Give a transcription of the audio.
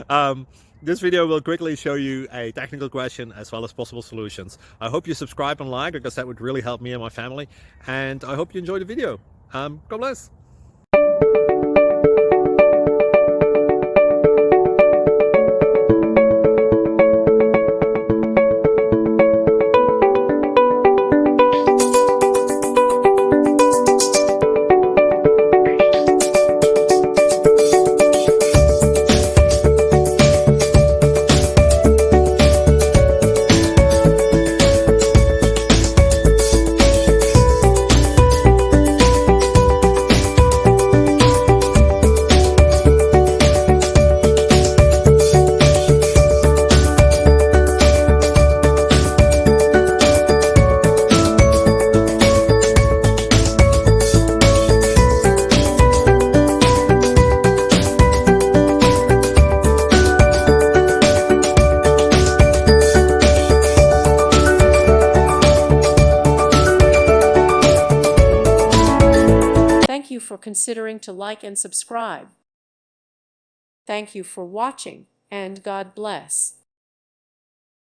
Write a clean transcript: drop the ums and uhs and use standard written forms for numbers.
um, this video will quickly show you a technical question as well as possible solutions. I hope you subscribe and like, because that would really help me and my family. And I hope you enjoy the video. God bless. Thank you for considering to like and subscribe. Thank you for watching, and God bless.